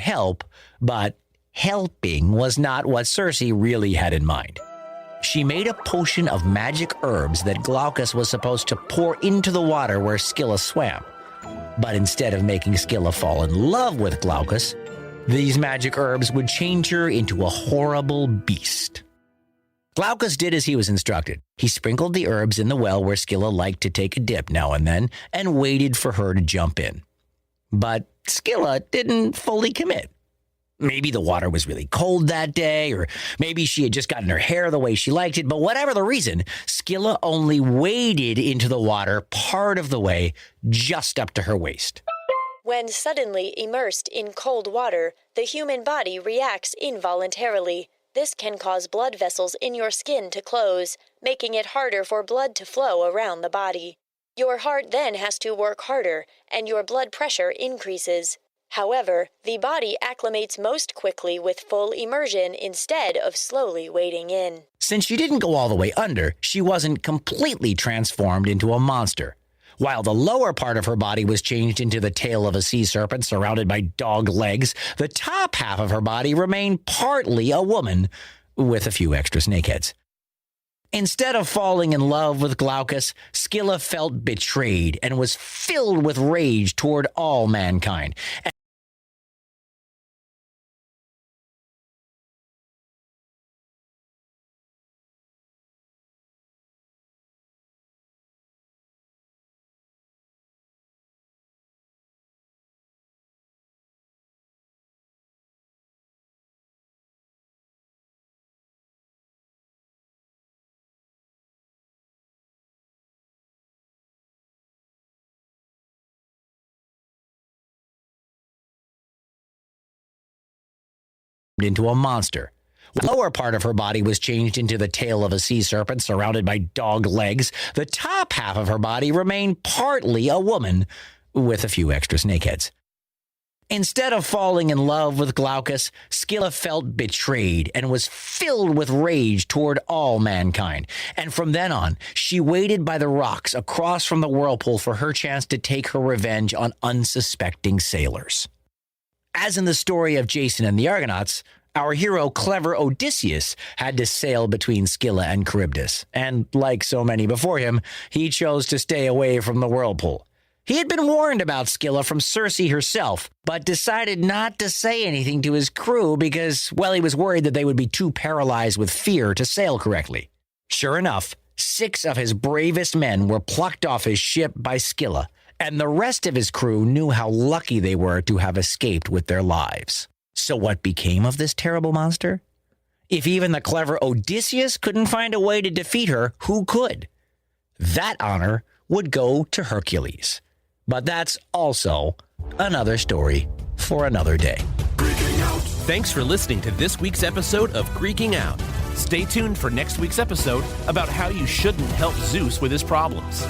help, but helping was not what Circe really had in mind. She made a potion of magic herbs that Glaucus was supposed to pour into the water where Scylla swam. But instead of making Scylla fall in love with Glaucus, these magic herbs would change her into a horrible beast. Glaucus did as he was instructed. He sprinkled the herbs in the well where Scylla liked to take a dip now and then and waited for her to jump in. But Scylla didn't fully commit. Maybe the water was really cold that day, or maybe she had just gotten her hair the way she liked it, but whatever the reason, Scylla only waded into the water part of the way, just up to her waist. When suddenly immersed in cold water, the human body reacts involuntarily. This can cause blood vessels in your skin to close, making it harder for blood to flow around the body. Your heart then has to work harder, and your blood pressure increases. However, the body acclimates most quickly with full immersion instead of slowly wading in. Since she didn't go all the way under, she wasn't completely transformed into a monster. While the lower part of her body was changed into the tail of a sea serpent surrounded by dog legs, the top half of her body remained partly a woman, with a few extra snakeheads. Instead of falling in love with Glaucus, Scylla felt betrayed and was filled with rage toward all mankind. Into a monster. The lower part of her body was changed into the tail of a sea serpent surrounded by dog legs. The top half of her body remained partly a woman, with a few extra snakeheads. Instead of falling in love with Glaucus, Scylla felt betrayed and was filled with rage toward all mankind. And from then on, she waited by the rocks across from the whirlpool for her chance to take her revenge on unsuspecting sailors. As in the story of Jason and the Argonauts, our hero, clever Odysseus, had to sail between Scylla and Charybdis, and like so many before him, he chose to stay away from the whirlpool. He had been warned about Scylla from Circe herself, but decided not to say anything to his crew because, well, he was worried that they would be too paralyzed with fear to sail correctly. Sure enough, 6 of his bravest men were plucked off his ship by Scylla, and the rest of his crew knew how lucky they were to have escaped with their lives. So what became of this terrible monster? If even the clever Odysseus couldn't find a way to defeat her, who could? That honor would go to Hercules. But that's also another story for another day. Thanks for listening to this week's episode of Greeking Out. Stay tuned for next week's episode about how you shouldn't help Zeus with his problems.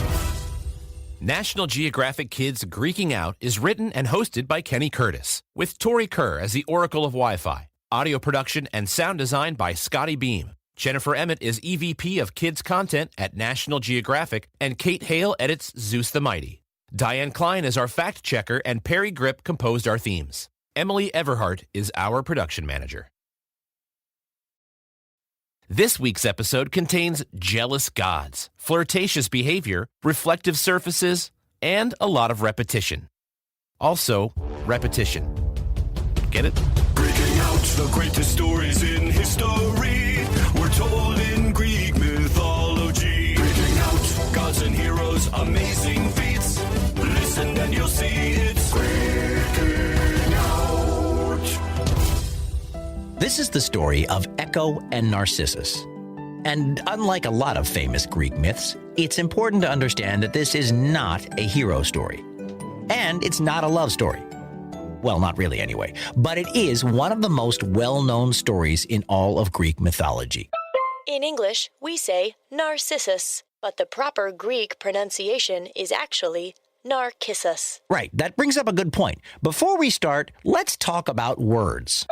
National Geographic Kids' Greeking Out is written and hosted by Kenny Curtis, with Tori Kerr as the Oracle of Wi-Fi. Audio production and sound design by Scotty Beam. Jennifer Emmett is EVP of Kids Content at National Geographic, and Kate Hale edits Zeus the Mighty. Diane Klein is our fact checker, and Perry Grip composed our themes. Emily Everhart is our production manager. This week's episode contains jealous gods, flirtatious behavior, reflective surfaces, and a lot of repetition. Also, repetition. Get it? Breaking out the greatest stories in history. We're told in Greek mythology. Breaking out gods and heroes, amazing feats. Listen and you'll see it's Breaking Out. This is the story of Echo and Narcissus. And unlike a lot of famous Greek myths, it's important to understand that this is not a hero story. And it's not a love story. Well, not really anyway, but it is one of the most well-known stories in all of Greek mythology. In English, we say Narcissus, but the proper Greek pronunciation is actually Narcissus. Right, that brings up a good point. Before we start, let's talk about words.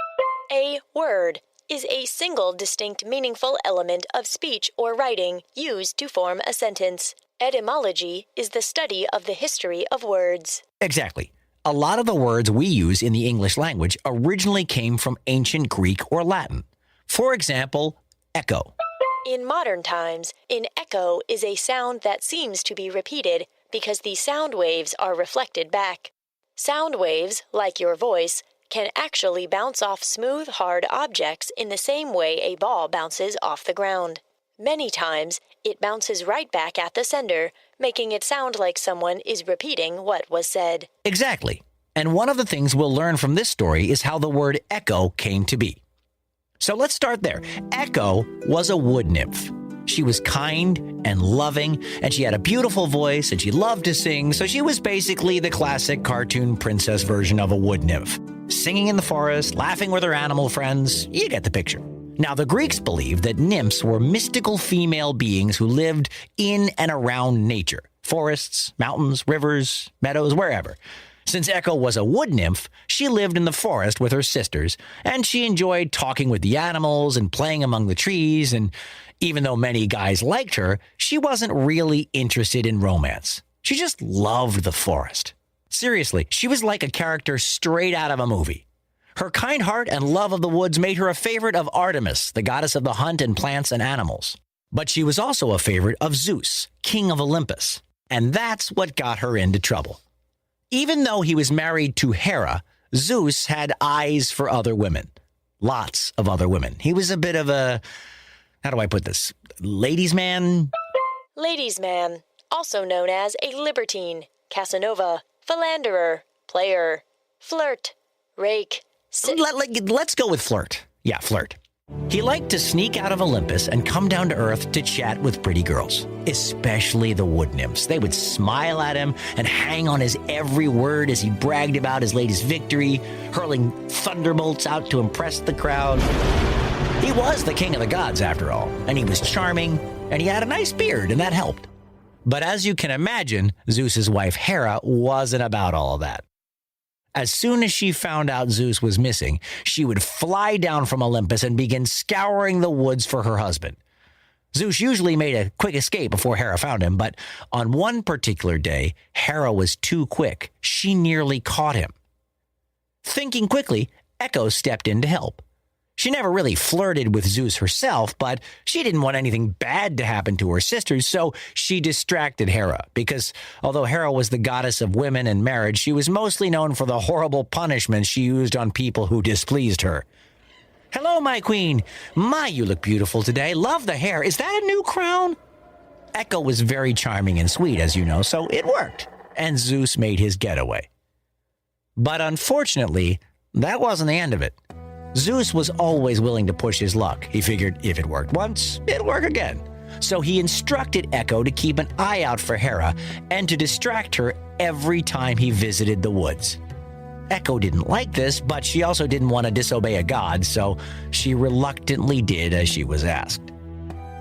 A word is a single distinct meaningful element of speech or writing used to form a sentence. Etymology is the study of the history of words. Exactly. A lot of the words we use in the English language originally came from ancient Greek or Latin. For example, echo. In modern times, an echo is a sound that seems to be repeated because the sound waves are reflected back. Sound waves, like your voice, can actually bounce off smooth, hard objects in the same way a ball bounces off the ground. Many times, it bounces right back at the sender, making it sound like someone is repeating what was said. Exactly. And one of the things we'll learn from this story is how the word echo came to be. So let's start there. Echo was a wood nymph. She was kind and loving, and she had a beautiful voice, and she loved to sing, so she was basically the classic cartoon princess version of a wood nymph. Singing in the forest, laughing with her animal friends, you get the picture. Now, the Greeks believed that nymphs were mystical female beings who lived in and around nature. Forests, mountains, rivers, meadows, wherever. Since Echo was a wood nymph, she lived in the forest with her sisters, and she enjoyed talking with the animals and playing among the trees, and even though many guys liked her, she wasn't really interested in romance. She just loved the forest. Seriously, she was like a character straight out of a movie. Her kind heart and love of the woods made her a favorite of Artemis, the goddess of the hunt and plants and animals. But she was also a favorite of Zeus, king of Olympus, and that's what got her into trouble. Even though he was married to Hera, Zeus had eyes for other women. Lots of other women. He was a bit of a, how do I put this, ladies' man? Ladies' man, also known as a libertine, Casanova, philanderer, player, flirt, rake. Let's go with flirt. Yeah, flirt. He liked to sneak out of Olympus and come down to Earth to chat with pretty girls, especially the wood nymphs. They would smile at him and hang on his every word as he bragged about his latest victory, hurling thunderbolts out to impress the crowd. He was the king of the gods, after all, and he was charming, and he had a nice beard, and that helped. But as you can imagine, Zeus's wife Hera wasn't about all of that. As soon as she found out Zeus was missing, she would fly down from Olympus and begin scouring the woods for her husband. Zeus usually made a quick escape before Hera found him, but on one particular day, Hera was too quick. She nearly caught him. Thinking quickly, Echo stepped in to help. She never really flirted with Zeus herself, but she didn't want anything bad to happen to her sisters, so she distracted Hera, because although Hera was the goddess of women and marriage, she was mostly known for the horrible punishments she used on people who displeased her. "Hello, my queen. My, you look beautiful today. Love the hair. Is that a new crown?" Echo was very charming and sweet, as you know, so it worked, and Zeus made his getaway. But unfortunately, that wasn't the end of it. Zeus was always willing to push his luck. He figured if it worked once, it'll work again. So he instructed Echo to keep an eye out for Hera and to distract her every time he visited the woods. Echo didn't like this, but she also didn't want to disobey a god, so she reluctantly did as she was asked.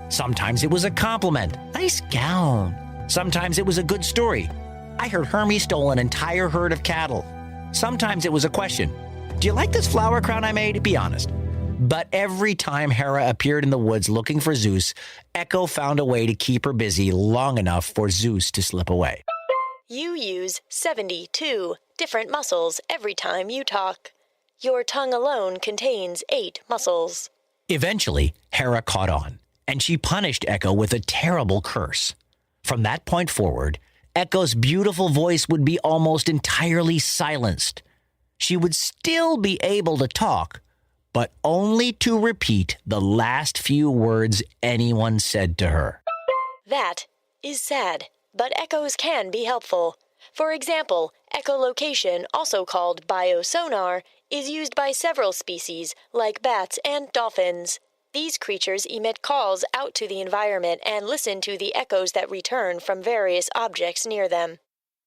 Sometimes it was a compliment. "Nice gown." Sometimes it was a good story. "I heard Hermes stole an entire herd of cattle." Sometimes it was a question. "Do you like this flower crown I made? Be honest." But every time Hera appeared in the woods looking for Zeus, Echo found a way to keep her busy long enough for Zeus to slip away. You use 72 different muscles every time you talk. Your tongue alone contains 8 muscles. Eventually, Hera caught on, and she punished Echo with a terrible curse. From that point forward, Echo's beautiful voice would be almost entirely silenced. She would still be able to talk, but only to repeat the last few words anyone said to her. That is sad, but echoes can be helpful. For example, echolocation, also called biosonar, is used by several species, like bats and dolphins. These creatures emit calls out to the environment and listen to the echoes that return from various objects near them.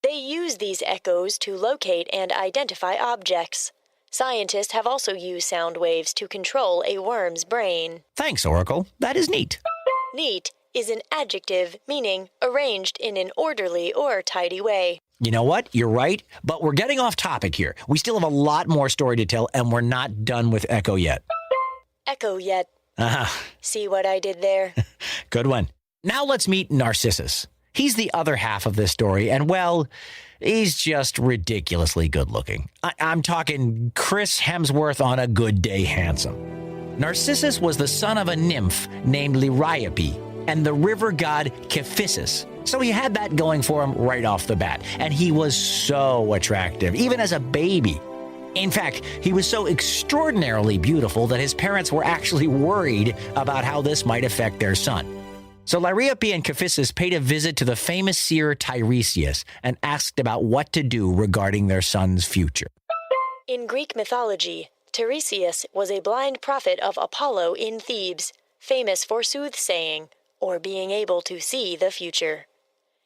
They use these echoes to locate and identify objects. Scientists have also used sound waves to control a worm's brain. Thanks, Oracle. That is neat. Neat is an adjective meaning arranged in an orderly or tidy way. You know what? You're right, but we're getting off topic here. We still have a lot more story to tell, and we're not done with Echo yet. Echo yet. Ah, See what I did there? good one. Now let's meet Narcissus. He's the other half of this story, and well, He's just ridiculously good looking. I'm talking Chris Hemsworth on a good day handsome. Narcissus was the son of a nymph named Liriope and the river god Cephissus. So he had that going for him right off the bat. And he was so attractive, even as a baby. In fact, he was so extraordinarily beautiful that his parents were actually worried about how this might affect their son. So Liriope and Cephissus paid a visit to the famous seer Tiresias and asked about what to do regarding their son's future. In Greek mythology, Tiresias was a blind prophet of Apollo in Thebes, famous for soothsaying, or being able to see the future.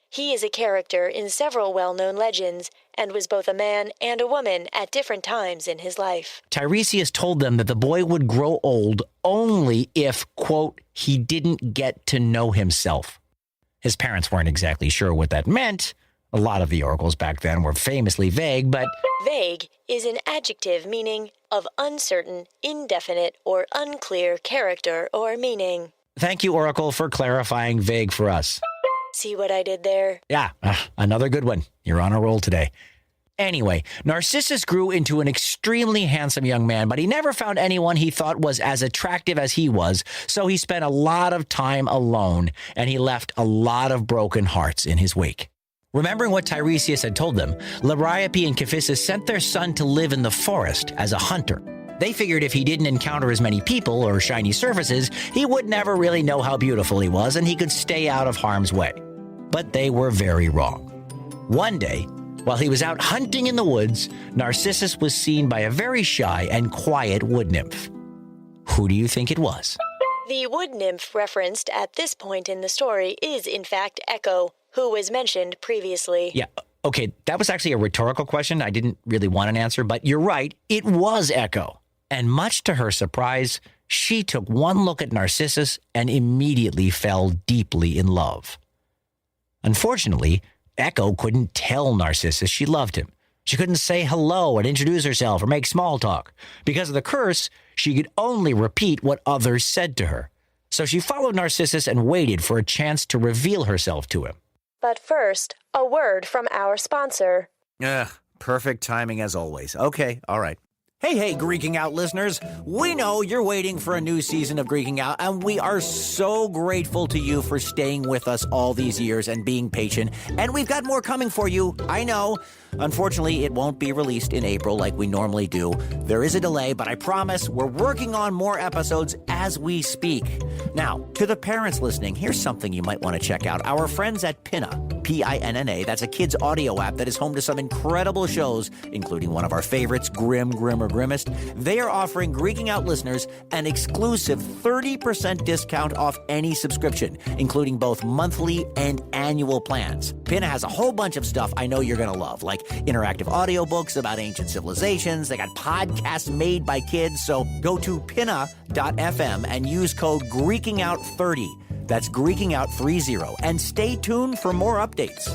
He is a character in several well-known legends and was both a man and a woman at different times in his life. Tiresias told them that the boy would grow old only if, quote, he didn't get to know himself. His parents weren't exactly sure what that meant. A lot of the oracles back then were famously vague, but... Vague is an adjective meaning of uncertain, indefinite, or unclear character or meaning. Thank you, Oracle, for clarifying vague for us. See what I did there? Yeah, another good one. You're on a roll today. Anyway, Narcissus grew into an extremely handsome young man, but he never found anyone he thought was as attractive as he was, so he spent a lot of time alone, and he left a lot of broken hearts in his wake. Remembering what Tiresias had told them, Liriope and Cephissus sent their son to live in the forest as a hunter. They figured if he didn't encounter as many people or shiny surfaces, he would never really know how beautiful he was and he could stay out of harm's way. But they were very wrong. One day, while he was out hunting in the woods, Narcissus was seen by a very shy and quiet wood nymph. Who do you think it was? The wood nymph referenced at this point in the story is, in fact, Echo, who was mentioned previously. Yeah, okay, that was actually a rhetorical question. I didn't really want an answer, but you're right, it was Echo. And much to her surprise, she took one look at Narcissus and immediately fell deeply in love. Unfortunately, Echo couldn't tell Narcissus she loved him. She couldn't say hello and introduce herself or make small talk. Because of the curse, she could only repeat what others said to her. So she followed Narcissus and waited for a chance to reveal herself to him. But first, a word from our sponsor. Perfect timing as always. Okay, all right. Hey, Greeking Out listeners. We know you're waiting for a new season of Greeking Out, and we are so grateful to you for staying with us all these years and being patient. And we've got more coming for you, I know. Unfortunately, it won't be released in April like we normally do. There is a delay, but I promise we're working on more episodes as we speak. Now, to the parents listening, here's something you might want to check out. Our friends at Pinna, P-I-N-N-A, that's a kids' audio app that is home to some incredible shows, including one of our favorites, Grim, Grimmer, Grimmest. They are offering Greeking Out listeners an exclusive 30% discount off any subscription, including both monthly and annual plans. Pinna has a whole bunch of stuff I know you're going to love, like interactive audiobooks about ancient civilizations. They got podcasts made by kids. So go to pinna.fm and use code GreekingOut30. That's GreekingOut30. And stay tuned for more updates.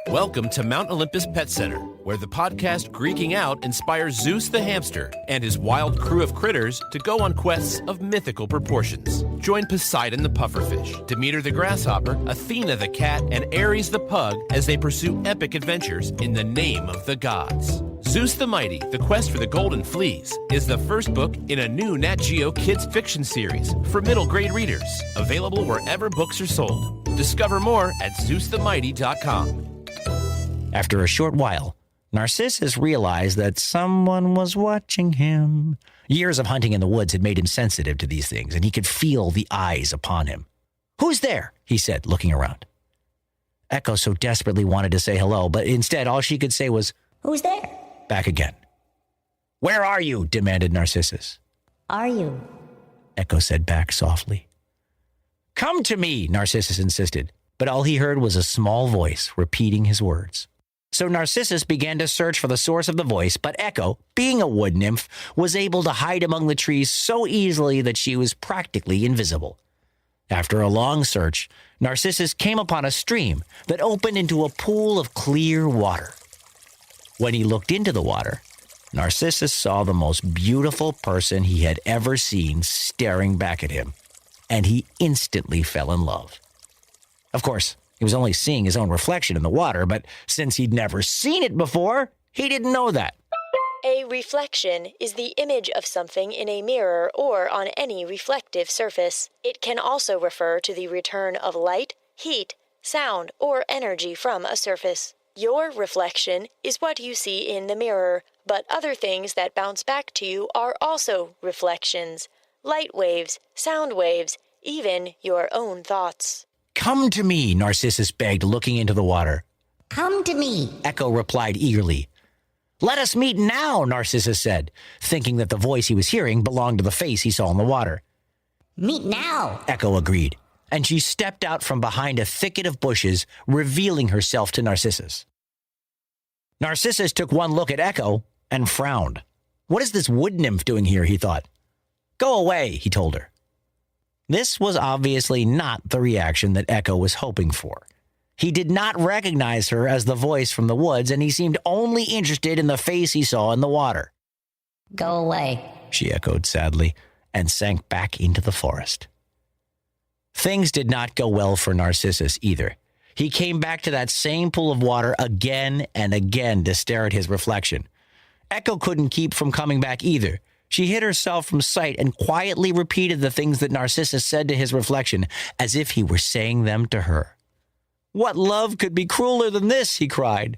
Welcome to Mount Olympus Pet Center, where the podcast Greeking Out inspires Zeus the hamster and his wild crew of critters to go on quests of mythical proportions. Join Poseidon the pufferfish, Demeter the grasshopper, Athena the cat, and Ares the pug as they pursue epic adventures in the name of the gods. Zeus the Mighty, The Quest for the Golden Fleece, is the first book in a new Nat Geo Kids fiction series for middle grade readers, available wherever books are sold. Discover more at ZeusTheMighty.com. After a short while, Narcissus realized that someone was watching him. Years of hunting in the woods had made him sensitive to these things, and he could feel the eyes upon him. "Who's there?" he said, looking around. Echo so desperately wanted to say hello, but instead all she could say was, "Who's there?" Back again. "Where are you?" demanded Narcissus. Are you? Echo said back softly. "Come to me," Narcissus insisted, but all he heard was a small voice repeating his words. So Narcissus began to search for the source of the voice, but Echo, being a wood nymph, was able to hide among the trees so easily that she was practically invisible. After a long search, Narcissus came upon a stream that opened into a pool of clear water. When he looked into the water, Narcissus saw the most beautiful person he had ever seen staring back at him, and he instantly fell in love. Of course, He was only seeing his own reflection in the water, but since he'd never seen it before, he didn't know that. A reflection is the image of something in a mirror or on any reflective surface. It can also refer to the return of light, heat, sound, or energy from a surface. Your reflection is what you see in the mirror, but other things that bounce back to you are also reflections. Light waves, sound waves, even your own thoughts. Come to me, Narcissus begged, looking into the water. Come to me. Echo replied eagerly. Let us meet now, Narcissus said, thinking that the voice he was hearing belonged to the face he saw in the water. Meet now. Echo agreed, and she stepped out from behind a thicket of bushes, revealing herself to Narcissus. Narcissus took one look at Echo and frowned. What is this wood nymph doing here, he thought. Go away, he told her. This was obviously not the reaction that Echo was hoping for. He did not recognize her as the voice from the woods, and he seemed only interested in the face he saw in the water. Go away, she echoed sadly, and sank back into the forest. Things did not go well for Narcissus either. He came back to that same pool of water again and again to stare at his reflection. Echo couldn't keep from coming back either. She hid herself from sight and quietly repeated the things that Narcissus said to his reflection, as if he were saying them to her. What love could be crueler than this, he cried.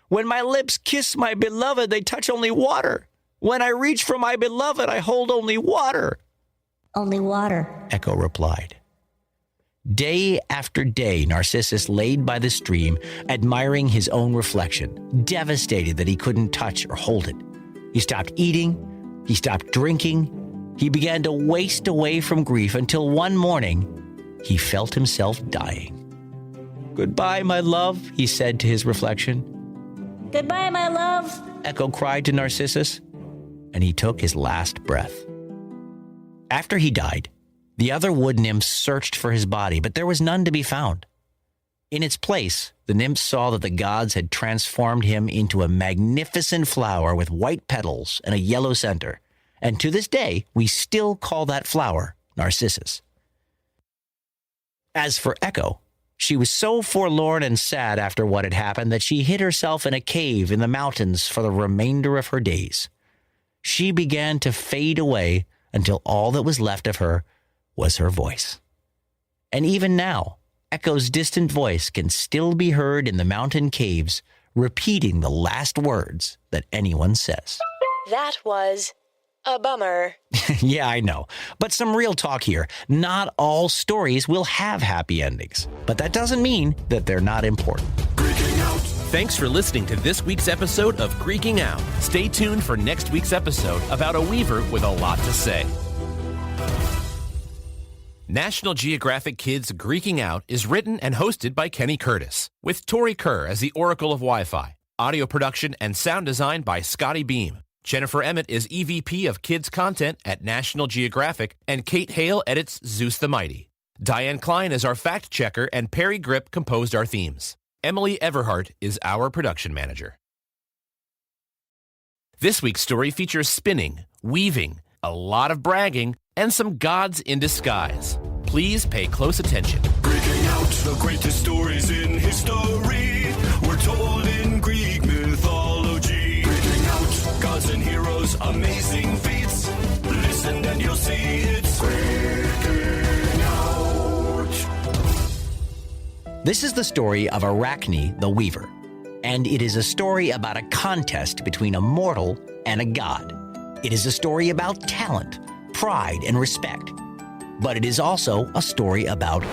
When my lips kiss my beloved, they touch only water. When I reach for my beloved, I hold only water. Only water, Echo replied. Day after day, Narcissus laid by the stream, admiring his own reflection, devastated that he couldn't touch or hold it. He stopped eating. He stopped drinking. He began to waste away from grief until one morning, he felt himself dying. Goodbye, my love, he said to his reflection. Goodbye, my love, Echo cried to Narcissus, and he took his last breath. After he died, the other wood nymphs searched for his body, but there was none to be found. In its place, the nymphs saw that the gods had transformed him into a magnificent flower with white petals and a yellow center, and to this day, we still call that flower Narcissus. As for Echo, she was so forlorn and sad after what had happened that she hid herself in a cave in the mountains for the remainder of her days. She began to fade away until all that was left of her was her voice. And even now, Echo's distant voice can still be heard in the mountain caves, repeating the last words that anyone says. That was a bummer. Yeah, I know. But some real talk here. Not all stories will have happy endings. But that doesn't mean that they're not important. Freaking out. Thanks for listening to this week's episode of Greeking Out. Stay tuned for next week's episode about a weaver with a lot to say. National Geographic Kids' Greeking Out is written and hosted by Kenny Curtis, with Tori Kerr as the Oracle of Wi-Fi. Audio production and sound design by Scotty Beam. Jennifer Emmett is EVP of Kids Content at National Geographic, and Kate Hale edits Zeus the Mighty. Diane Klein is our fact checker, and Perry Grip composed our themes. Emily Everhart is our production manager. This week's story features spinning, weaving, a lot of bragging, and some gods in disguise. Please pay close attention. Freaking out. The greatest stories in history were told in Greek mythology. Freaking out. Gods and heroes, amazing feats. Listen and you'll see it's freaking out. This is the story of Arachne the Weaver, and it is a story about a contest between a mortal and a god. It is a story about talent, pride, and respect. But it is also a story about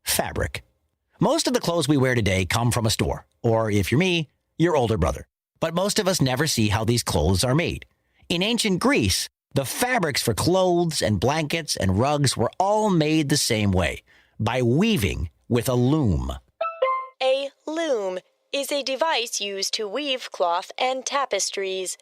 fabric. Most of the clothes we wear today come from a store, or if you're me, your older brother. But most of us never see how these clothes are made. In ancient Greece, the fabrics for clothes and blankets and rugs were all made the same way, by weaving with a loom. A loom is a device used to weave cloth and tapestries.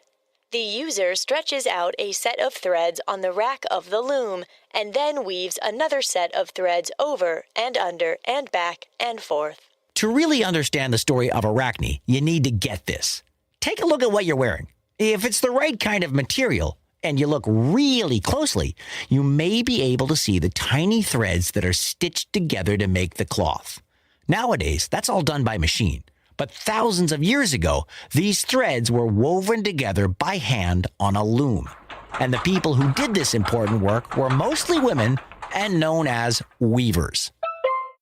The user stretches out a set of threads on the rack of the loom and then weaves another set of threads over and under and back and forth. To really understand the story of Arachne, you need to get this. Take a look at what you're wearing. If it's the right kind of material, and you look really closely, you may be able to see the tiny threads that are stitched together to make the cloth. Nowadays, that's all done by machine. But thousands of years ago, these threads were woven together by hand on a loom. And the people who did this important work were mostly women and known as weavers.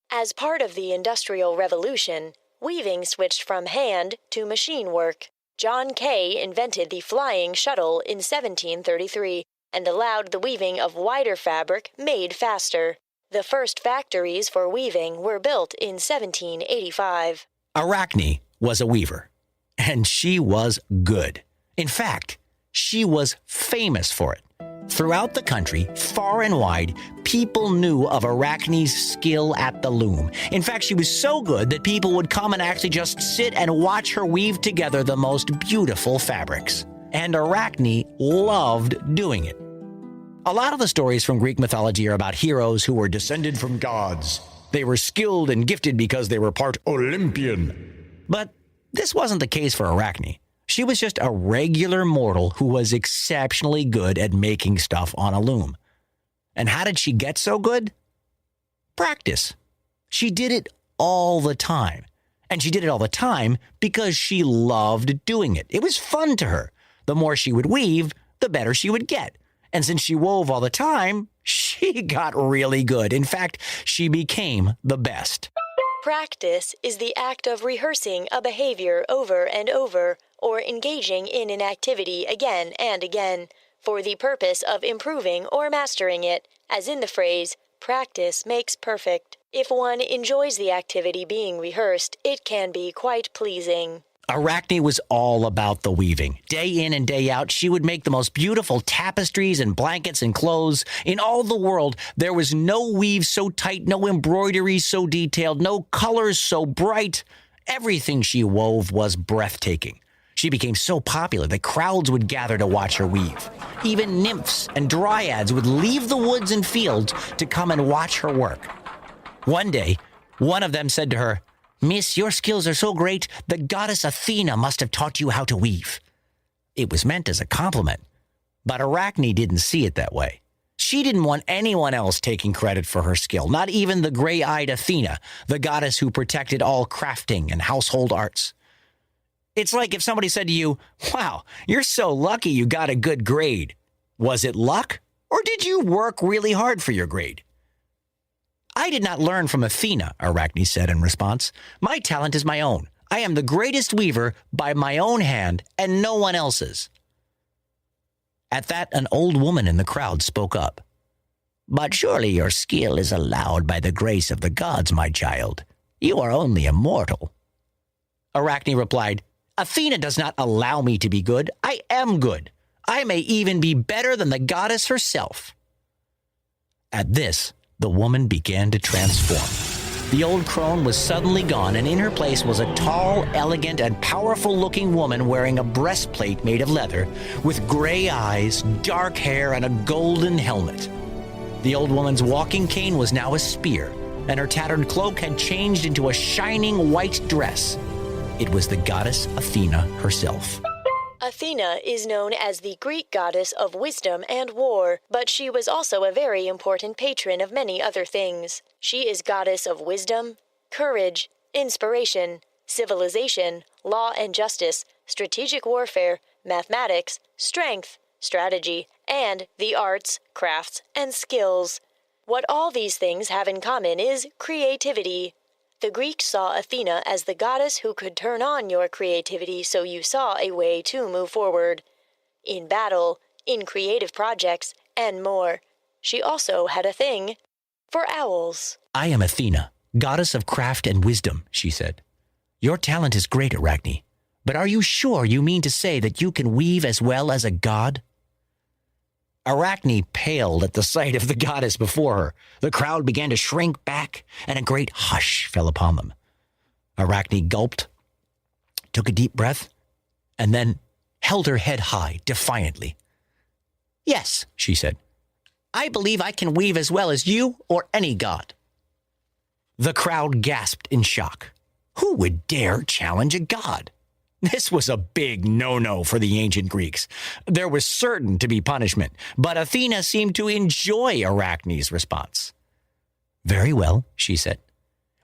As part of the Industrial Revolution, weaving switched from hand to machine work. John Kay invented the flying shuttle in 1733 and allowed the weaving of wider fabric made faster. The first factories for weaving were built in 1785. Arachne was a weaver, and she was good. In fact, she was famous for it. Throughout the country, far and wide, people knew of Arachne's skill at the loom. In fact, she was so good that people would come and actually just sit and watch her weave together the most beautiful fabrics. And Arachne loved doing it. A lot of the stories from Greek mythology are about heroes who were descended from gods. They were skilled and gifted because they were part Olympian. But this wasn't the case for Arachne. She was just a regular mortal who was exceptionally good at making stuff on a loom. And how did she get so good? Practice. She did it all the time. And she did it all the time because she loved doing it. It was fun to her. The more she would weave, the better she would get. And since she wove all the time, she got really good. In fact, she became the best. Practice is the act of rehearsing a behavior over and over, or engaging in an activity again and again, for the purpose of improving or mastering it, as in the phrase, practice makes perfect. If one enjoys the activity being rehearsed, it can be quite pleasing. Arachne was all about the weaving. Day in and day out, she would make the most beautiful tapestries and blankets and clothes. In all the world, there was no weave so tight, no embroidery so detailed, no colors so bright. Everything she wove was breathtaking. She became so popular that crowds would gather to watch her weave. Even nymphs and dryads would leave the woods and fields to come and watch her work. One day, one of them said to her, "Miss, your skills are so great, the goddess Athena must have taught you how to weave." It was meant as a compliment, but Arachne didn't see it that way. She didn't want anyone else taking credit for her skill, not even the gray-eyed Athena, the goddess who protected all crafting and household arts. It's like if somebody said to you, "Wow, you're so lucky you got a good grade." Was it luck, or did you work really hard for your grade? "I did not learn from Athena," Arachne said in response. "My talent is my own. I am the greatest weaver by my own hand and no one else's." At that, an old woman in the crowd spoke up. "But surely your skill is allowed by the grace of the gods, my child. You are only a mortal." Arachne replied, "Athena does not allow me to be good. I am good. I may even be better than the goddess herself." At this, the woman began to transform. The old crone was suddenly gone, and in her place was a tall, elegant, and powerful-looking woman wearing a breastplate made of leather, with gray eyes, dark hair, and a golden helmet. The old woman's walking cane was now a spear, and her tattered cloak had changed into a shining white dress. It was the goddess Athena herself. Athena is known as the Greek goddess of wisdom and war, but she was also a very important patron of many other things. She is goddess of wisdom, courage, inspiration, civilization, law and justice, strategic warfare, mathematics, strength, strategy, and the arts, crafts, and skills. What all these things have in common is creativity. The Greeks saw Athena as the goddess who could turn on your creativity so you saw a way to move forward. In battle, in creative projects, and more. She also had a thing for owls. "I am Athena, goddess of craft and wisdom," she said. "Your talent is great, Arachne, but are you sure you mean to say that you can weave as well as a god?" Arachne paled at the sight of the goddess before her. The crowd began to shrink back, and a great hush fell upon them. Arachne gulped, took a deep breath, and then held her head high defiantly. "Yes," she said, "I believe I can weave as well as you or any god." The crowd gasped in shock. Who would dare challenge a god? This was a big no-no for the ancient Greeks. There was certain to be punishment, but Athena seemed to enjoy Arachne's response. "Very well," she said.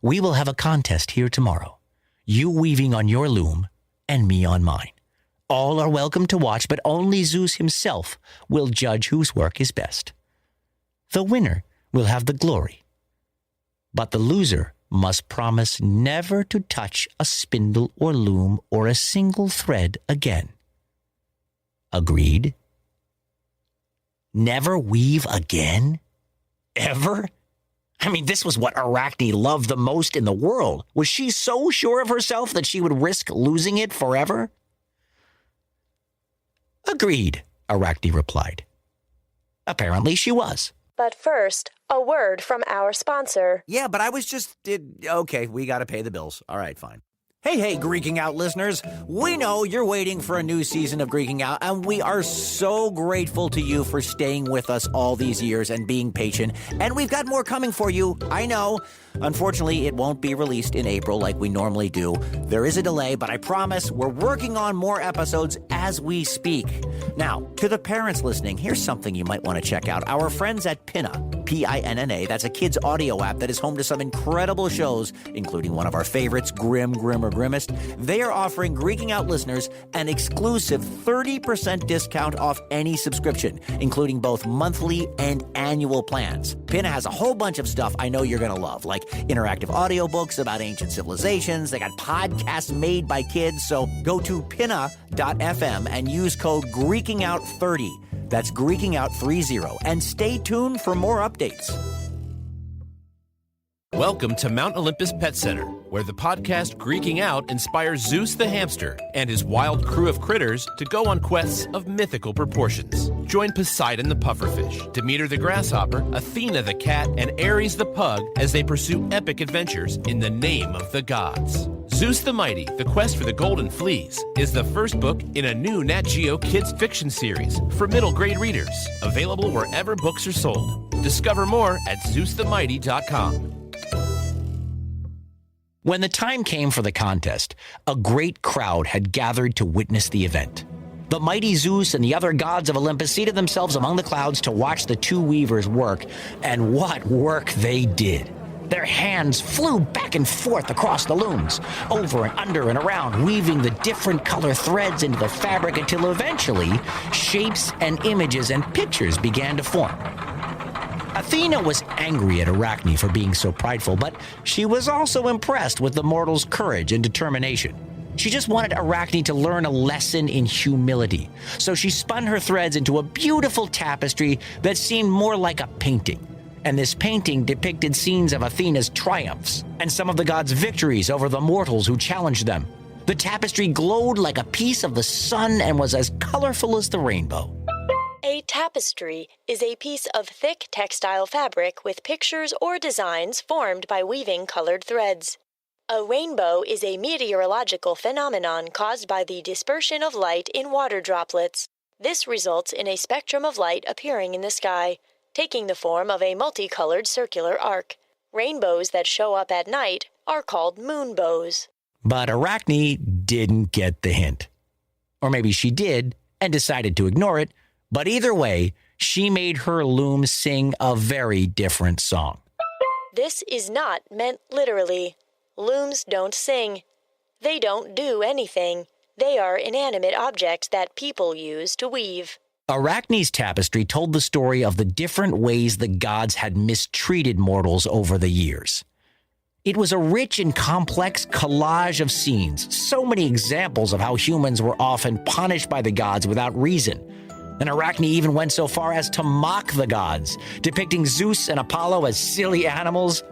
We will have a contest here tomorrow. You weaving on your loom and me on mine. All are welcome to watch, but only Zeus himself will judge whose work is best. The winner will have the glory, but the loser must promise never to touch a spindle or loom or a single thread again. Agreed? Never weave again? Ever? I mean, this was what Arachne loved the most in the world. Was she so sure of herself that she would risk losing it forever? Agreed, Arachne replied. Apparently she was. But first, a word from our sponsor. Yeah, but I was okay, we gotta pay the bills. All right, fine. Hey, Greeking Out listeners. We know you're waiting for a new season of Greeking Out, and we are so grateful to you for staying with us all these years and being patient. And we've got more coming for you, I know. Unfortunately, it won't be released in April like we normally do. There is a delay, but I promise we're working on more episodes as we speak. Now, to the parents listening, here's something you might want to check out. Our friends at Pinna, P-I-N-N-A, that's a kids' audio app that is home to some incredible shows, including one of our favorites, Grim, or Grimmest. They are offering Greeking Out listeners an exclusive 30% discount off any subscription, including both monthly and annual plans. Pinna has a whole bunch of stuff I know you're going to love, like interactive audiobooks about ancient civilizations. They got podcasts made by kids. So go to pinna.fm and use code GreekingOut30. That's GreekingOut30. And stay tuned for more updates. Welcome to Mount Olympus Pet Center, where the podcast Greeking Out inspires Zeus the hamster and his wild crew of critters to go on quests of mythical proportions. Join Poseidon the pufferfish, Demeter the grasshopper, Athena the cat, and Ares the pug as they pursue epic adventures in the name of the gods. Zeus the Mighty, The Quest for the Golden Fleece, is the first book in a new Nat Geo kids fiction series for middle grade readers, available wherever books are sold. Discover more at ZeusTheMighty.com. When the time came for the contest, a great crowd had gathered to witness the event. The mighty Zeus and the other gods of Olympus seated themselves among the clouds to watch the two weavers work, and what work they did. Their hands flew back and forth across the looms, over and under and around, weaving the different color threads into the fabric until eventually shapes and images and pictures began to form. Athena was angry at Arachne for being so prideful, but she was also impressed with the mortal's courage and determination. She just wanted Arachne to learn a lesson in humility, so she spun her threads into a beautiful tapestry that seemed more like a painting. And this painting depicted scenes of Athena's triumphs and some of the gods' victories over the mortals who challenged them. The tapestry glowed like a piece of the sun and was as colorful as the rainbow. A tapestry is a piece of thick textile fabric with pictures or designs formed by weaving colored threads. A rainbow is a meteorological phenomenon caused by the dispersion of light in water droplets. This results in a spectrum of light appearing in the sky, taking the form of a multicolored circular arc. Rainbows that show up at night are called moonbows. But Arachne didn't get the hint. Or maybe she did and decided to ignore it. But either way, she made her loom sing a very different song. This is not meant literally. Looms don't sing. They don't do anything. They are inanimate objects that people use to weave. Arachne's tapestry told the story of the different ways the gods had mistreated mortals over the years. It was a rich and complex collage of scenes, so many examples of how humans were often punished by the gods without reason. And Arachne even went so far as to mock the gods, depicting Zeus and Apollo as silly animals.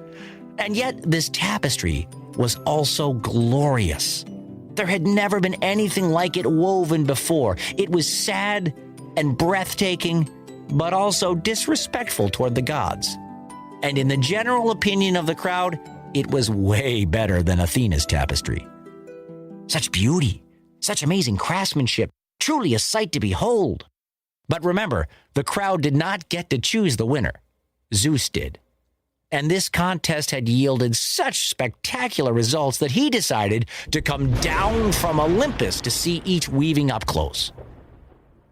And yet, this tapestry was also glorious. There had never been anything like it woven before. It was sad and breathtaking, but also disrespectful toward the gods. And in the general opinion of the crowd, it was way better than Athena's tapestry. Such beauty, such amazing craftsmanship, truly a sight to behold. But remember, the crowd did not get to choose the winner. Zeus did. And this contest had yielded such spectacular results that he decided to come down from Olympus to see each weaving up close.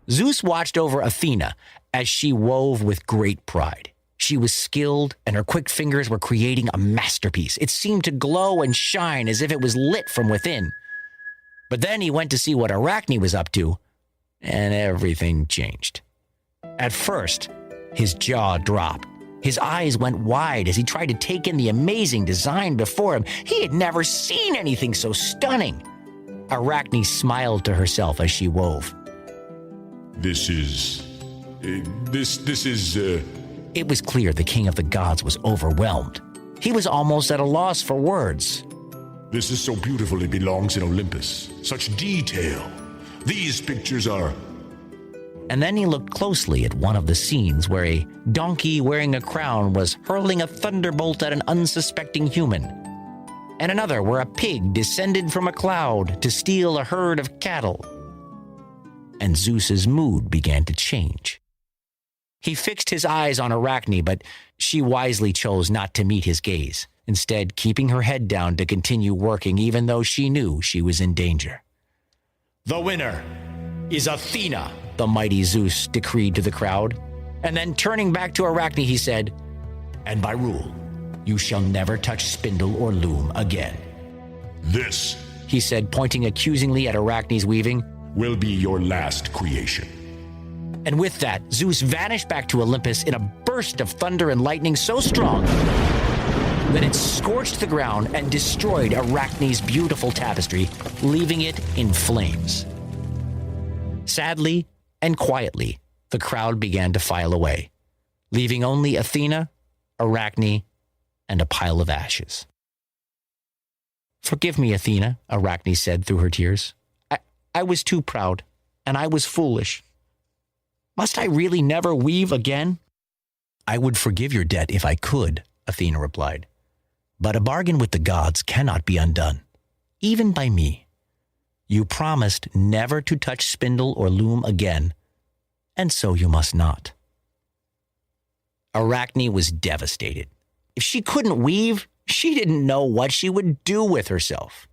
Zeus watched over Athena as she wove with great pride. She was skilled, and her quick fingers were creating a masterpiece. It seemed to glow and shine as if it was lit from within. But then he went to see what Arachne was up to, and everything changed. At first, his jaw dropped. His eyes went wide as he tried to take in the amazing design before him. He had never seen anything so stunning. Arachne smiled to herself as she wove. This is... It was clear the king of the gods was overwhelmed. He was almost at a loss for words. This is so beautiful it belongs in Olympus. Such detail. These pictures are... And then he looked closely at one of the scenes where a donkey wearing a crown was hurling a thunderbolt at an unsuspecting human, and another where a pig descended from a cloud to steal a herd of cattle. And Zeus's mood began to change. He fixed his eyes on Arachne, but she wisely chose not to meet his gaze, instead keeping her head down to continue working even though she knew she was in danger. "The winner is Athena," the mighty Zeus decreed to the crowd. And then turning back to Arachne, he said, "And by rule, you shall never touch spindle or loom again." This He said, pointing accusingly at Arachne's weaving. will be your last creation. And with that, Zeus vanished back to Olympus in a burst of thunder and lightning so strong that it scorched the ground and destroyed Arachne's beautiful tapestry, leaving it in flames. Sadly and quietly, the crowd began to file away, leaving only Athena, Arachne, and a pile of ashes. "Forgive me, Athena," Arachne said through her tears. I was too proud, and I was foolish. Must I really never weave again?" "I would forgive your debt if I could," Athena replied. "But a bargain with the gods cannot be undone, even by me. You promised never to touch spindle or loom again, and so you must not." Arachne was devastated. If she couldn't weave, she didn't know what she would do with herself.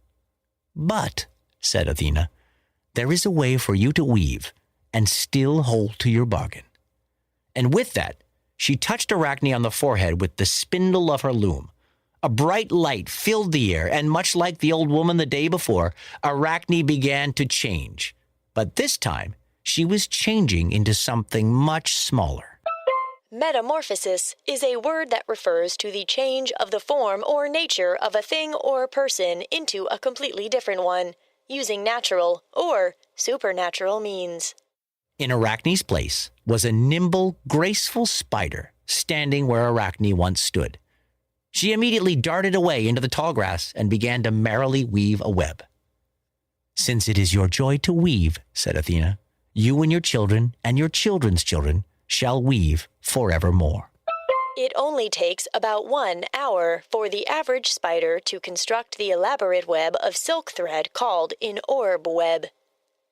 "But," said Athena, "there is a way for you to weave and still hold to your bargain." And with that, she touched Arachne on the forehead with the spindle of her loom. A bright light filled the air, and much like the old woman the day before, Arachne began to change. But this time, she was changing into something much smaller. Metamorphosis is a word that refers to the change of the form or nature of a thing or person into a completely different one, using natural or supernatural means. In Arachne's place was a nimble, graceful spider standing where Arachne once stood. She immediately darted away into the tall grass and began to merrily weave a web. "Since it is your joy to weave," said Athena, "you and your children and your children's children shall weave forevermore." It only takes about 1 hour for the average spider to construct the elaborate web of silk thread called an orb web.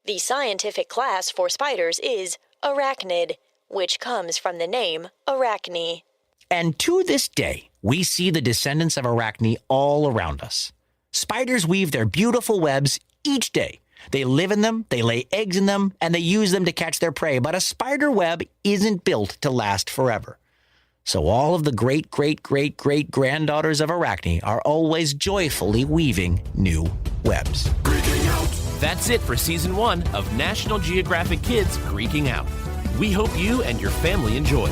The scientific class for spiders is arachnid, which comes from the name Arachne. And to this day, we see the descendants of Arachne all around us. Spiders weave their beautiful webs each day. They live in them, they lay eggs in them, and they use them to catch their prey. But a spider web isn't built to last forever. So all of the great-great-great-great-granddaughters of Arachne are always joyfully weaving new webs. Greeking out. That's it for Season 1 of National Geographic Kids Greeking Out. We hope you and your family enjoy.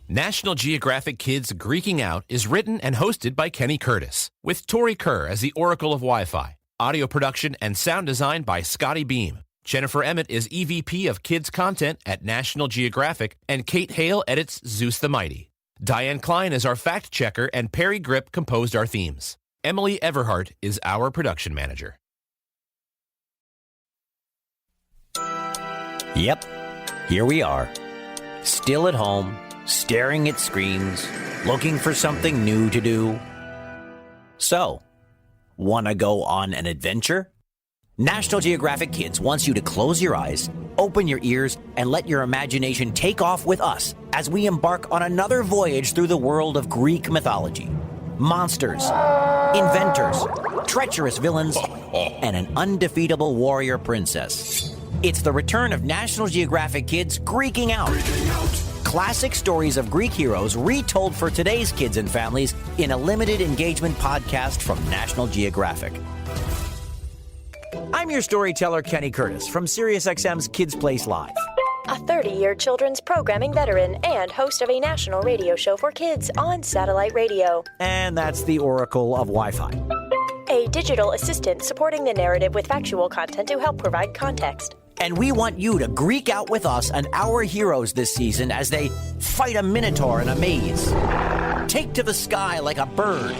National Geographic Kids Greeking Out is written and hosted by Kenny Curtis, with Tori Kerr as the Oracle of Wi-Fi. Audio production and sound design by Scotty Beam. Jennifer Emmett is EVP of Kids Content at National Geographic, and Kate Hale edits Zeus the Mighty. Diane Klein is our fact checker, and Perry Grip composed our themes. Emily Everhart is our production manager. Yep, here we are, still at home, staring at screens, looking for something new to do. So, wanna go on an adventure? National Geographic Kids wants you to close your eyes, open your ears, and let your imagination take off with us as we embark on another voyage through the world of Greek mythology. Monsters, inventors, treacherous villains, and an undefeatable warrior princess. It's the return of National Geographic Kids Greeking Out. Classic stories of Greek heroes retold for today's kids and families in a limited engagement podcast from National Geographic. I'm your storyteller, Kenny Curtis, from SiriusXM's Kids Place Live. A 30-year children's programming veteran and host of a national radio show for kids on satellite radio. And that's the Oracle of Wi-Fi. A digital assistant supporting the narrative with factual content to help provide context. And we want you to Greek out with us and our heroes this season as they fight a minotaur in a maze, take to the sky like a bird,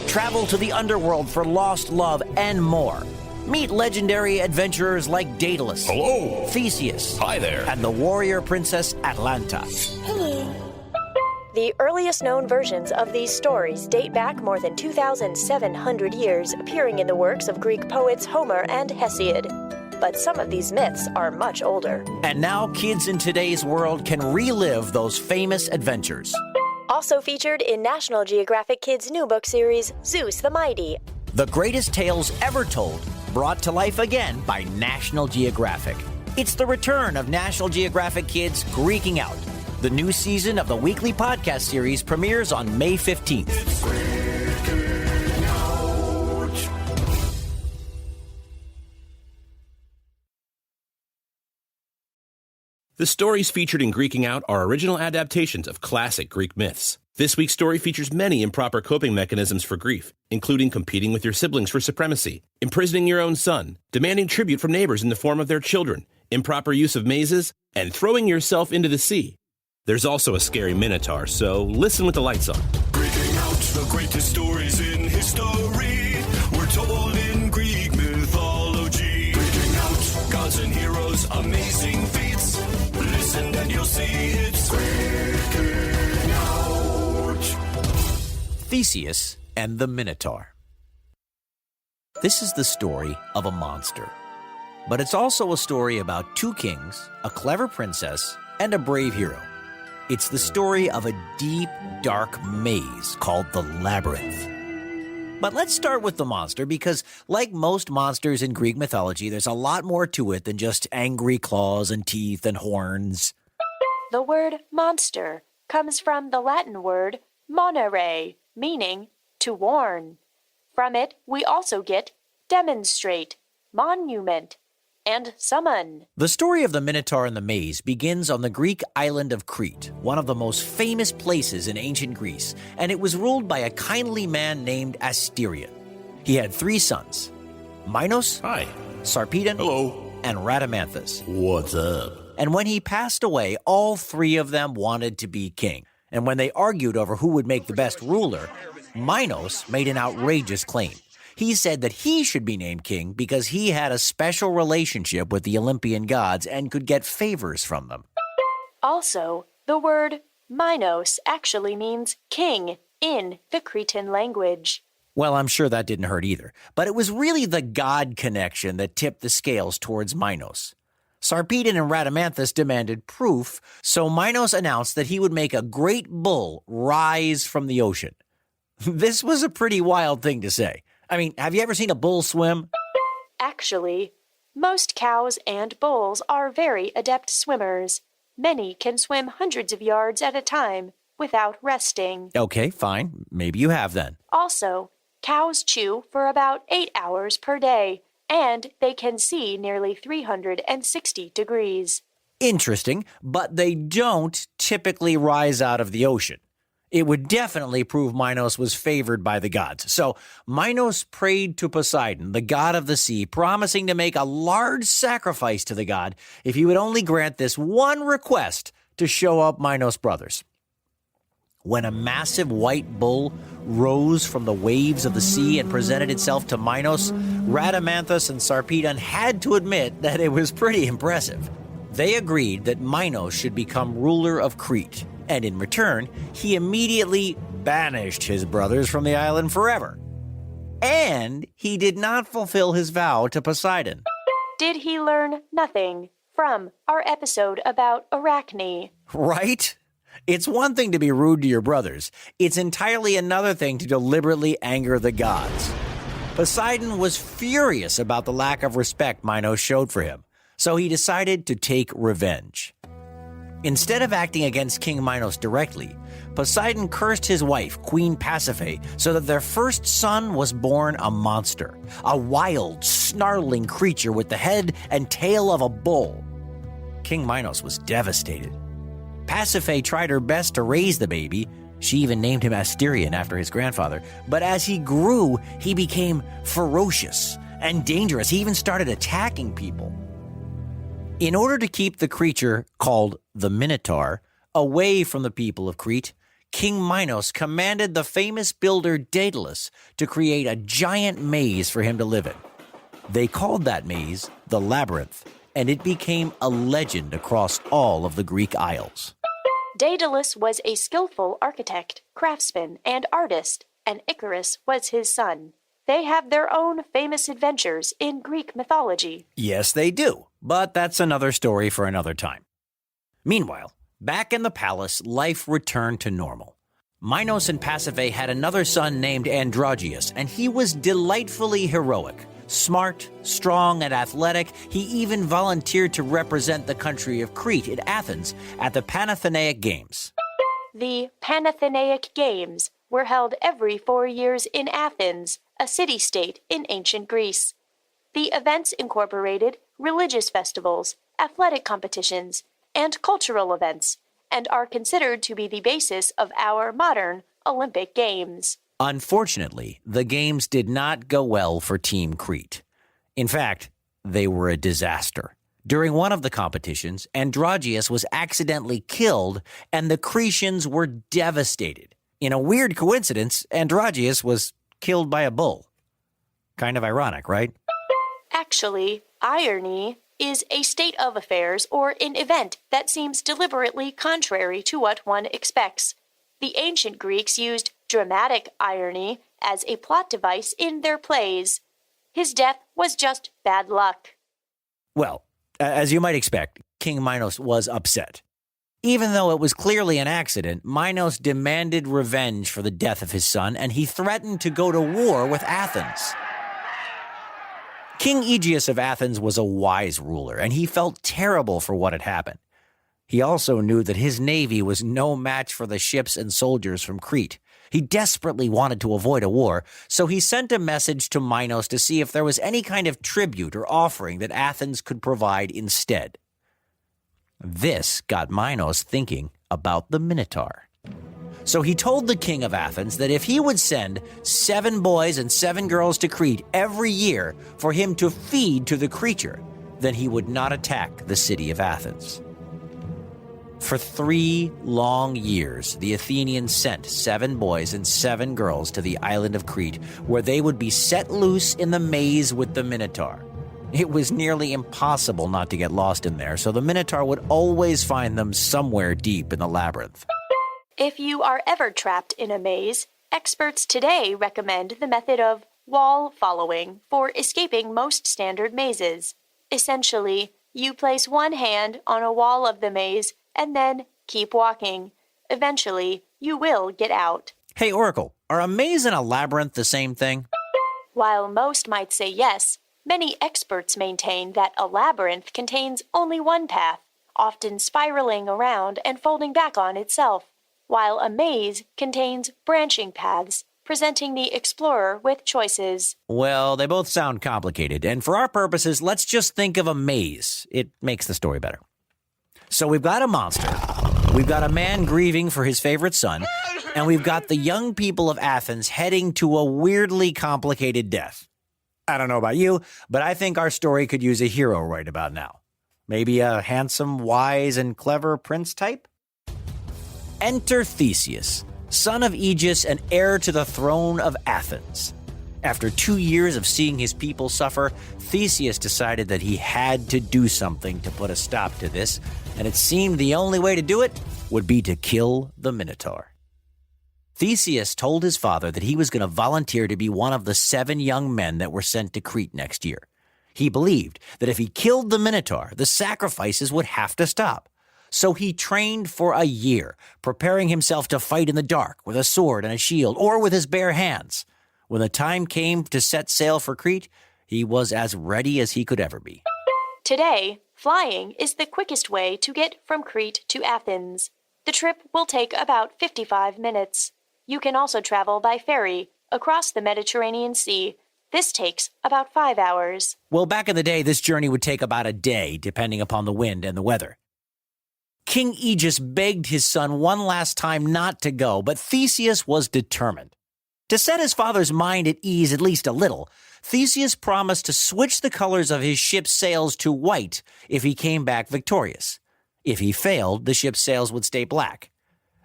travel to the underworld for lost love, and more. Meet legendary adventurers like Daedalus, Hello. Theseus, Hi there. and the warrior princess Atalanta. The earliest known versions of these stories date back more than 2,700 years, appearing in the works of Greek poets Homer and Hesiod. But some of these myths are much older. And now kids in today's world can relive those famous adventures. Also featured in National Geographic Kids' new book series, Zeus the Mighty. The greatest tales ever told, brought to life again by National Geographic. It's the return of National Geographic Kids Greeking Out. The new season of the weekly podcast series premieres on May 15th. The stories featured in Greeking Out are original adaptations of classic Greek myths. This week's story features many improper coping mechanisms for grief, including competing with your siblings for supremacy, imprisoning your own son, demanding tribute from neighbors in the form of their children, improper use of mazes, and throwing yourself into the sea. There's also a scary minotaur, so listen with the lights on. Greeking out the greatest stories in history. We're told in Greek mythology. Greeking out gods and heroes, amazing feats. Listen and you'll see it's Greeking Out. Theseus and the Minotaur. This is the story of a monster. But it's also a story about two kings, a clever princess, and a brave hero. It's the story of a deep, dark maze called the Labyrinth. But let's start with the monster because, like most monsters in Greek mythology, there's a lot more to it than just angry claws and teeth and horns. The word monster comes from the Latin word monere, meaning to warn. From it, we also get demonstrate, monument, and summon. The story of the Minotaur and the maze begins on the Greek island of Crete, one of the most famous places in ancient Greece, and it was ruled by a kindly man named Asterion. He had 3 sons, Minos, Hi. Sarpedon, Hello. and Rhadamanthus. What's up? And when he passed away, all 3 of them wanted to be king. And when they argued over who would make the best ruler, Minos made an outrageous claim. He said that he should be named king because he had a special relationship with the Olympian gods and could get favors from them. Also, the word Minos actually means king in the Cretan language. Well, I'm sure that didn't hurt either, but it was really the god connection that tipped the scales towards Minos. Sarpedon and Rhadamanthus demanded proof, so Minos announced that he would make a great bull rise from the ocean. This was a pretty wild thing to say. I mean, have you ever seen a bull swim? Actually, most cows and bulls are very adept swimmers. Many can swim hundreds of yards at a time without resting. Okay, fine. Maybe you have then. Also, cows chew for about 8 hours per day, and they can see nearly 360 degrees. Interesting, but they don't typically rise out of the ocean. It would definitely prove Minos was favored by the gods. So Minos prayed to Poseidon, the god of the sea, promising to make a large sacrifice to the god if he would only grant this one request to show up Minos' brothers. When a massive white bull rose from the waves of the sea and presented itself to Minos, Rhadamanthus and Sarpedon had to admit that it was pretty impressive. They agreed that Minos should become ruler of Crete, and in return, he immediately banished his brothers from the island forever. And he did not fulfill his vow to Poseidon. Did he learn nothing from our episode about Arachne? Right? It's one thing to be rude to your brothers. It's entirely another thing to deliberately anger the gods. Poseidon was furious about the lack of respect Minos showed for him. So he decided to take revenge. Instead of acting against King Minos directly, Poseidon cursed his wife, Queen Pasiphae, so that their first son was born a monster, a wild, snarling creature with the head and tail of a bull. King Minos was devastated. Pasiphae tried her best to raise the baby. She even named him Asterion after his grandfather. But as he grew, he became ferocious and dangerous. He even started attacking people. In order to keep the creature, called the Minotaur, away from the people of Crete, King Minos commanded the famous builder Daedalus to create a giant maze for him to live in. They called that maze the Labyrinth, and it became a legend across all of the Greek Isles. Daedalus was a skillful architect, craftsman, and artist, and Icarus was his son. They have their own famous adventures in Greek mythology. Yes, they do, but that's another story for another time. Meanwhile, back in the palace, life returned to normal. Minos and Pasiphae had another son named Androgeus, and he was delightfully heroic. Smart, strong, and athletic, he even volunteered to represent the country of Crete at Athens at the Panathenaic Games. The Panathenaic Games were held every 4 years in Athens, a city-state in ancient Greece. The events incorporated religious festivals, athletic competitions, and cultural events, and are considered to be the basis of our modern Olympic Games. Unfortunately, the games did not go well for Team Crete. In fact, they were a disaster. During one of the competitions, Androgeus was accidentally killed, and the Cretians were devastated. In a weird coincidence, Androgeus was killed by a bull. Kind of ironic, right? Actually, irony is a state of affairs or an event that seems deliberately contrary to what one expects. The ancient Greeks used dramatic irony as a plot device in their plays. His death was just bad luck. Well, as you might expect, King Minos was upset. Even though it was clearly an accident, Minos demanded revenge for the death of his son, and he threatened to go to war with Athens. King Aegeus of Athens was a wise ruler, and he felt terrible for what had happened. He also knew that his navy was no match for the ships and soldiers from Crete. He desperately wanted to avoid a war, so he sent a message to Minos to see if there was any kind of tribute or offering that Athens could provide instead. This got Minos thinking about the Minotaur. So he told the king of Athens that if he would send 7 boys and 7 girls to Crete every year for him to feed to the creature, then he would not attack the city of Athens. For 3 long years, the Athenians sent 7 boys and 7 girls to the island of Crete, where they would be set loose in the maze with the Minotaur. It was nearly impossible not to get lost in there, so the Minotaur would always find them somewhere deep in the labyrinth. If you are ever trapped in a maze, experts today recommend the method of wall following for escaping most standard mazes. Essentially, you place one hand on a wall of the maze and then keep walking. Eventually, you will get out. Hey, Oracle, are a maze and a labyrinth the same thing? While most might say yes, many experts maintain that a labyrinth contains only one path, often spiraling around and folding back on itself, while a maze contains branching paths, presenting the explorer with choices. Well, they both sound complicated, and for our purposes, let's just think of a maze. It makes the story better. So we've got a monster, we've got a man grieving for his favorite son, and we've got the young people of Athens heading to a weirdly complicated death. I don't know about you, but I think our story could use a hero right about now. Maybe a handsome, wise, and clever prince type? Enter Theseus, son of Aegeus and heir to the throne of Athens. After 2 years of seeing his people suffer, Theseus decided that he had to do something to put a stop to this, and it seemed the only way to do it would be to kill the Minotaur. Theseus told his father that he was going to volunteer to be one of the 7 young men that were sent to Crete next year. He believed that if he killed the Minotaur, the sacrifices would have to stop. So he trained for a year, preparing himself to fight in the dark with a sword and a shield, or with his bare hands. When the time came to set sail for Crete, he was as ready as he could ever be. Today, Flying is the quickest way to get from Crete to Athens. The trip will take about 55 minutes. You can also travel by ferry across the Mediterranean Sea. This takes about 5 hours. Well, back in the day, this journey would take about a day, depending upon the wind and the weather. King Aegeus begged his son one last time not to go, but Theseus was determined. To set his father's mind at ease at least a little, Theseus promised to switch the colors of his ship's sails to white if he came back victorious. If he failed, the ship's sails would stay black.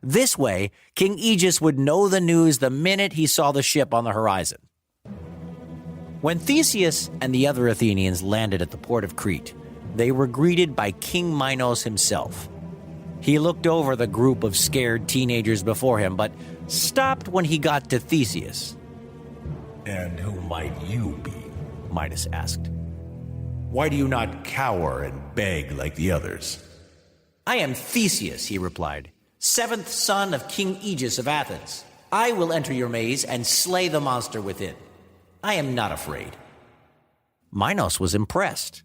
This way, King Aegeus would know the news the minute he saw the ship on the horizon. When Theseus and the other Athenians landed at the port of Crete, they were greeted by King Minos himself. He looked over the group of scared teenagers before him, but stopped when he got to Theseus. "And who might you be?" Minos asked. "Why do you not cower and beg like the others?" "I am Theseus," he replied, "seventh son of King Aegeus of Athens. I will enter your maze and slay the monster within. I am not afraid." Minos was impressed.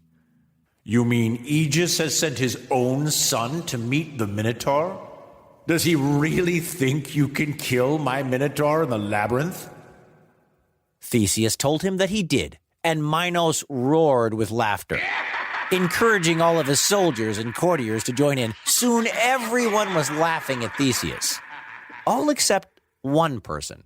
"You mean Aegeus has sent his own son to meet the Minotaur? Does he really think you can kill my Minotaur in the labyrinth?" Theseus told him that he did, and Minos roared with laughter, encouraging all of his soldiers and courtiers to join in. Soon everyone was laughing at Theseus, all except one person.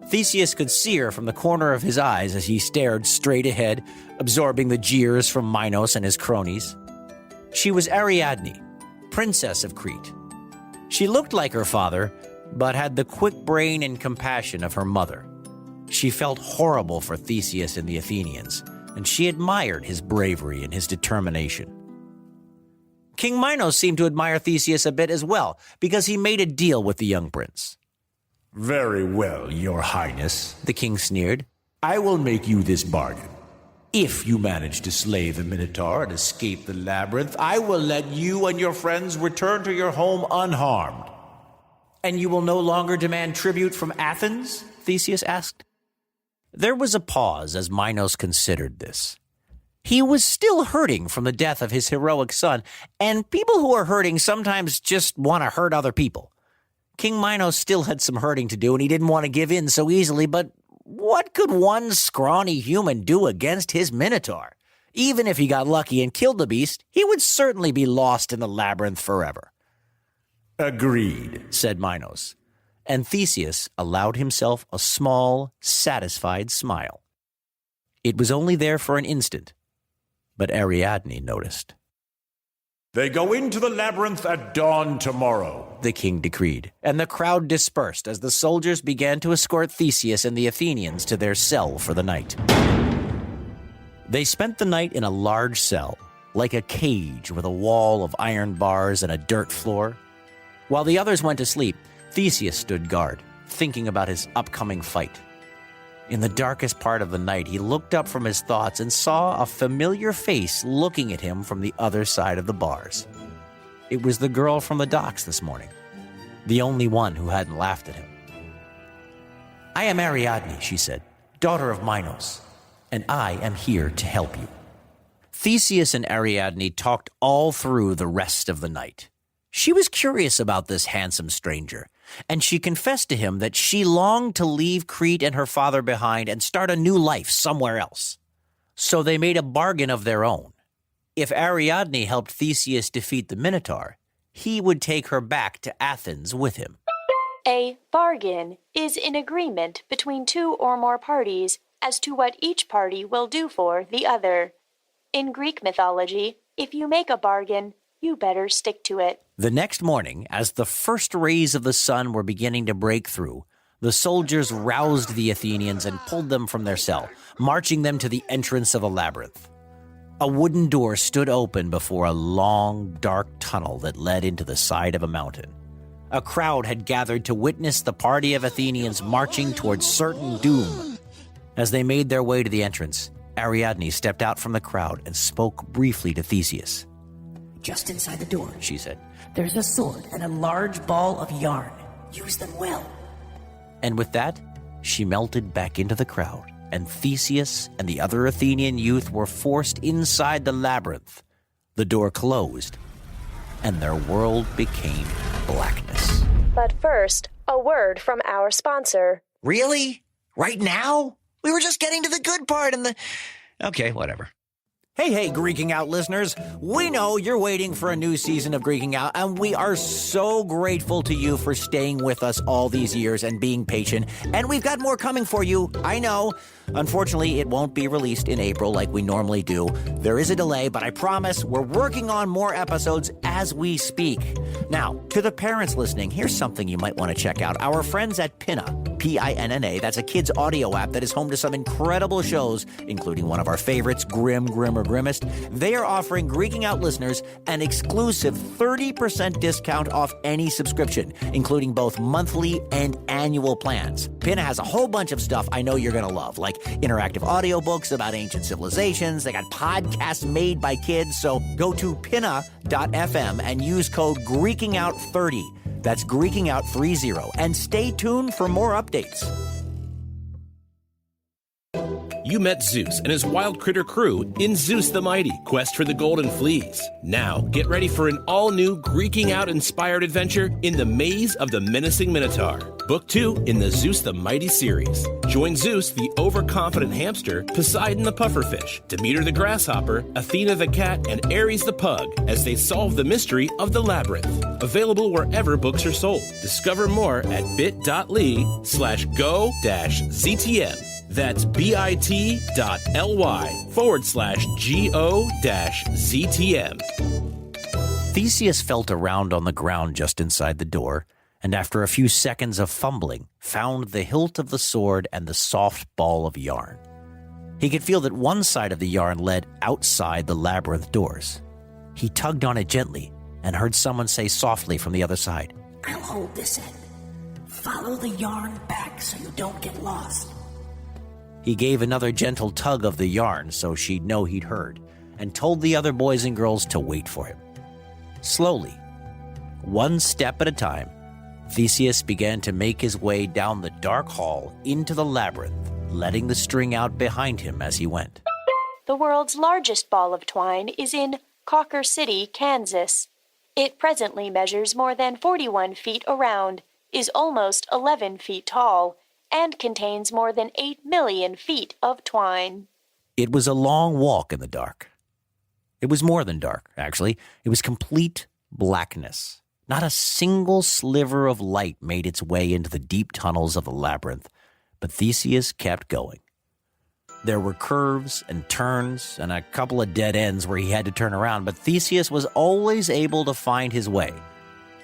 Theseus could see her from the corner of his eyes as he stared straight ahead, absorbing the jeers from Minos and his cronies. She was Ariadne, princess of Crete. She looked like her father, but had the quick brain and compassion of her mother. She felt horrible for Theseus and the Athenians, and she admired his bravery and his determination. King Minos seemed to admire Theseus a bit as well, because he made a deal with the young prince. "Very well, your highness," The king sneered. "I will make you this bargain. If you manage to slay the Minotaur and escape the labyrinth, I will let you and your friends return to your home unharmed." "And you will no longer demand tribute from Athens?" Theseus asked. There was a pause as Minos considered this. He was still hurting from the death of his heroic son, and people who are hurting sometimes just want to hurt other people. King Minos still had some hurting to do, and he didn't want to give in so easily, but what could one scrawny human do against his Minotaur? Even if he got lucky and killed the beast, he would certainly be lost in the labyrinth forever. "Agreed," said Minos, and Theseus allowed himself a small, satisfied smile. It was only there for an instant, but Ariadne noticed. "They go into the labyrinth at dawn tomorrow," the king decreed, and the crowd dispersed as the soldiers began to escort Theseus and the Athenians to their cell for the night. They spent the night in a large cell, like a cage with a wall of iron bars and a dirt floor. While the others went to sleep, Theseus stood guard, thinking about his upcoming fight. In the darkest part of the night, he looked up from his thoughts and saw a familiar face looking at him from the other side of the bars. It was the girl from the docks this morning, the only one who hadn't laughed at him. "I am Ariadne," she said, "daughter of Minos, and I am here to help you." Theseus and Ariadne talked all through the rest of the night. She was curious about this handsome stranger, and she confessed to him that she longed to leave Crete and her father behind and start a new life somewhere else. So they made a bargain of their own. If Ariadne helped Theseus defeat the Minotaur, he would take her back to Athens with him. A bargain is an agreement between two or more parties as to what each party will do for the other. In Greek mythology, if you make a bargain, you better stick to it. The next morning, as the first rays of the sun were beginning to break through, the soldiers roused the Athenians and pulled them from their cell, marching them to the entrance of a labyrinth. A wooden door stood open before a long, dark tunnel that led into the side of a mountain. A crowd had gathered to witness the party of Athenians marching towards certain doom. As they made their way to the entrance, Ariadne stepped out from the crowd and spoke briefly to Theseus. "Just inside the door," she said, "there's a sword and a large ball of yarn. Use them well." And with that, she melted back into the crowd, and Theseus and the other Athenian youth were forced inside the labyrinth, The door closed, and their world became blackness. But first, a word from our sponsor. Really? Right now? We were just getting to the good part and the... Okay, whatever. Hey, Greeking Out listeners. We know you're waiting for a new season of Greeking Out, and we are so grateful to you for staying with us all these years and being patient. And we've got more coming for you, I know. Unfortunately, it won't be released in April like we normally do. There is a delay, but I promise we're working on more episodes as we speak. Now, to the parents listening, here's something you might want to check out. Our friends at Pinna, P-I-N-N-A, that's a kids' audio app that is home to some incredible shows, including one of our favorites, Grim, Grimmer, Grimmest. They are offering Greeking Out listeners an exclusive 30% discount off any subscription, including both monthly and annual plans. Pinna has a whole bunch of stuff I know you're going to love, like interactive audiobooks about ancient civilizations. They got podcasts made by kids. So go to pinna.fm and use code GreekingOut30. That's GreekingOut30. And stay tuned for more updates. You met Zeus and his wild critter crew in Zeus the Mighty, Quest for the Golden Fleas. Now, get ready for an all-new Greeking Out-inspired adventure in the Maze of the Menacing Minotaur. Book 2 in the Zeus the Mighty series. Join Zeus, the overconfident hamster, Poseidon the pufferfish, Demeter the grasshopper, Athena the cat, and Ares the pug as they solve the mystery of the labyrinth. Available wherever books are sold. Discover more at bit.ly/go-ZTM. That's bit.ly/GO-ZTM. Theseus felt around on the ground just inside the door, and after a few seconds of fumbling, found the hilt of the sword and the soft ball of yarn. He could feel that one side of the yarn led outside the labyrinth doors. He tugged on it gently and heard someone say softly from the other side, I'll hold this end. Follow the yarn back so you don't get lost. He gave another gentle tug of the yarn so she'd know he'd heard, and told the other boys and girls to wait for him. Slowly, one step at a time, Theseus began to make his way down the dark hall into the labyrinth, letting the string out behind him as he went. The world's largest ball of twine is in Cocker City, Kansas. It presently measures more than 41 feet around, is almost 11 feet tall, and contains more than 8 million feet of twine. It was a long walk in the dark. It was more than dark, actually. It was complete blackness. Not a single sliver of light made its way into the deep tunnels of the labyrinth, but Theseus kept going. There were curves and turns and a couple of dead ends where he had to turn around, but Theseus was always able to find his way.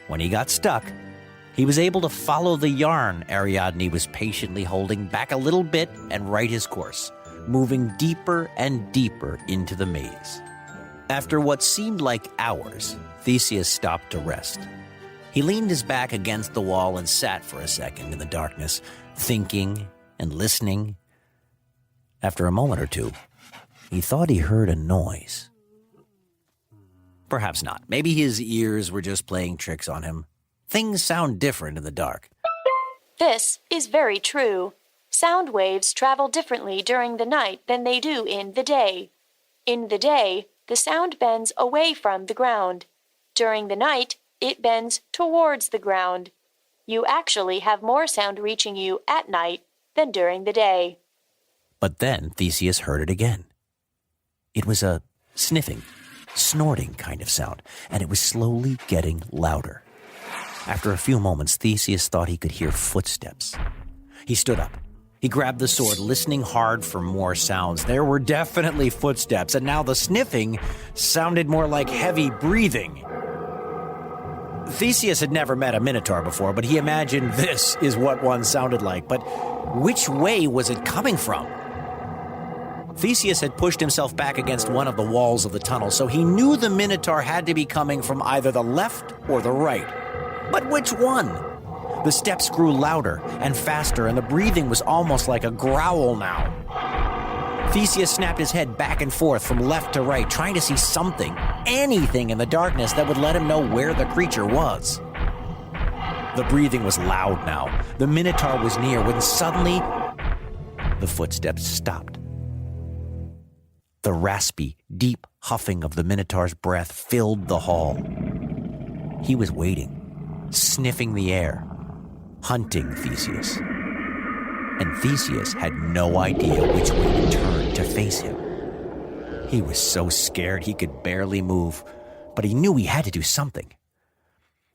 When he got stuck, he was able to follow the yarn Ariadne was patiently holding back a little bit and right his course, moving deeper and deeper into the maze. After what seemed like hours, Theseus stopped to rest. He leaned his back against the wall and sat for a second in the darkness, thinking and listening. After a moment or two, he thought he heard a noise. Perhaps not. Maybe his ears were just playing tricks on him. Things sound different in the dark. This is very true. Sound waves travel differently during the night than they do in the day. In the day, the sound bends away from the ground. During the night, it bends towards the ground. You actually have more sound reaching you at night than during the day. But then Theseus heard it again. It was a sniffing, snorting kind of sound, and it was slowly getting louder. After a few moments, Theseus thought he could hear footsteps. He stood up. He grabbed the sword, listening hard for more sounds. There were definitely footsteps, and now the sniffing sounded more like heavy breathing. Theseus had never met a minotaur before, but he imagined this is what one sounded like. But which way was it coming from? Theseus had pushed himself back against one of the walls of the tunnel, so he knew the minotaur had to be coming from either the left or the right. But which one? The steps grew louder and faster, and the breathing was almost like a growl now. Theseus snapped his head back and forth from left to right, trying to see something, anything in the darkness that would let him know where the creature was. The breathing was loud now. The minotaur was near when suddenly the footsteps stopped. The raspy, deep huffing of the Minotaur's breath filled the hall. He was waiting, sniffing the air, hunting Theseus. And Theseus had no idea which way to turn to face him. He was so scared he could barely move, but he knew he had to do something.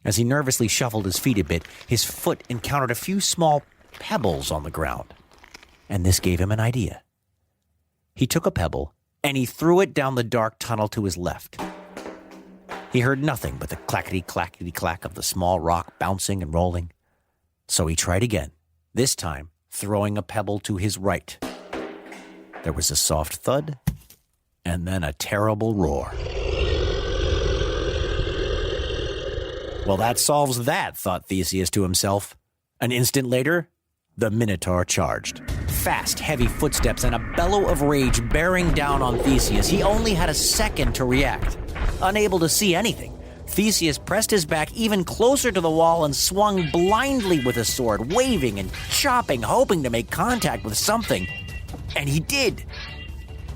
As he nervously shuffled his feet a bit, his foot encountered a few small pebbles on the ground, and this gave him an idea. He took a pebble, and he threw it down the dark tunnel to his left. He heard nothing but the clackety-clackety-clack of the small rock bouncing and rolling. So he tried again, this time throwing a pebble to his right. There was a soft thud, and then a terrible roar. Well, that solves that, thought Theseus to himself. An instant later, the Minotaur charged. Fast, heavy footsteps and a bellow of rage bearing down on Theseus. He only had a second to react. Unable to see anything, Theseus pressed his back even closer to the wall and swung blindly with his sword, waving and chopping, hoping to make contact with something. And he did.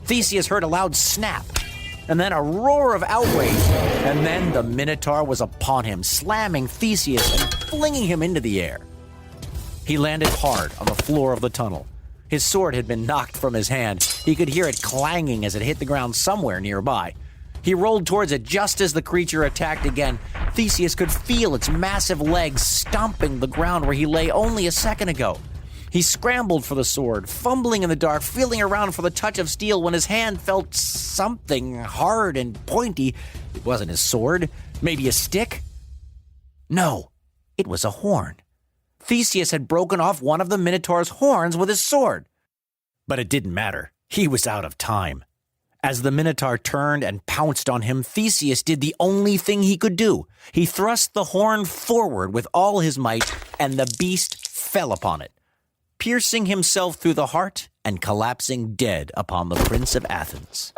Theseus heard a loud snap, and then a roar of outrage, and then the Minotaur was upon him, slamming Theseus and flinging him into the air. He landed hard on the floor of the tunnel. His sword had been knocked from his hand. He could hear it clanging as it hit the ground somewhere nearby. He rolled towards it just as the creature attacked again. Theseus could feel its massive legs stomping the ground where he lay only a second ago. He scrambled for the sword, fumbling in the dark, feeling around for the touch of steel when his hand felt something hard and pointy. It wasn't his sword. Maybe a stick? No, it was a horn. Theseus had broken off one of the Minotaur's horns with his sword. But it didn't matter. He was out of time. As the Minotaur turned and pounced on him, Theseus did the only thing he could do. He thrust the horn forward with all his might, and the beast fell upon it, piercing himself through the heart and collapsing dead upon the Prince of Athens.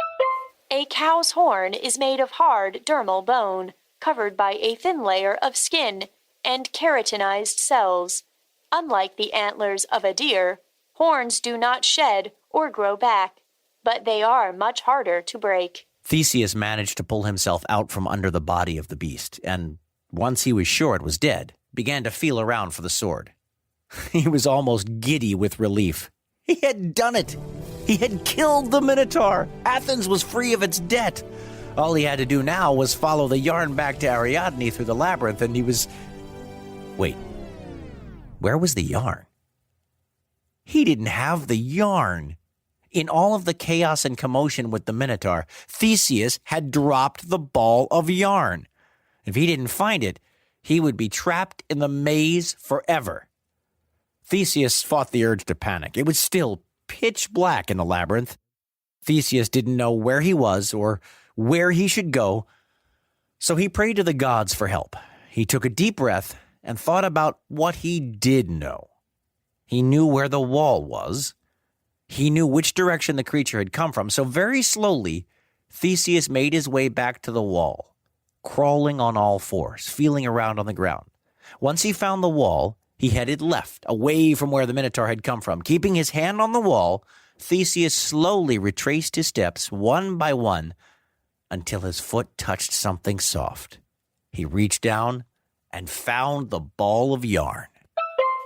A cow's horn is made of hard dermal bone, covered by a thin layer of skin and keratinized cells. Unlike the antlers of a deer, horns do not shed or grow back, but they are much harder to break. Theseus managed to pull himself out from under the body of the beast, and once he was sure it was dead, began to feel around for the sword. He was almost giddy with relief. He had done it! He had killed the Minotaur! Athens was free of its debt! All he had to do now was follow the yarn back to Ariadne through the labyrinth, and he was... Wait, where was the yarn? He didn't have the yarn. In all of the chaos and commotion with the Minotaur, Theseus had dropped the ball of yarn. If he didn't find it, he would be trapped in the maze forever. Theseus fought the urge to panic. It was still pitch black in the labyrinth. Theseus didn't know where he was or where he should go, so he prayed to the gods for help. He took a deep breath and thought about what he did know. He knew where the wall was. He knew which direction the creature had come from, so very slowly, Theseus made his way back to the wall, crawling on all fours, feeling around on the ground. Once he found the wall, he headed left, away from where the Minotaur had come from. Keeping his hand on the wall, Theseus slowly retraced his steps one by one until his foot touched something soft. He reached down and found the ball of yarn.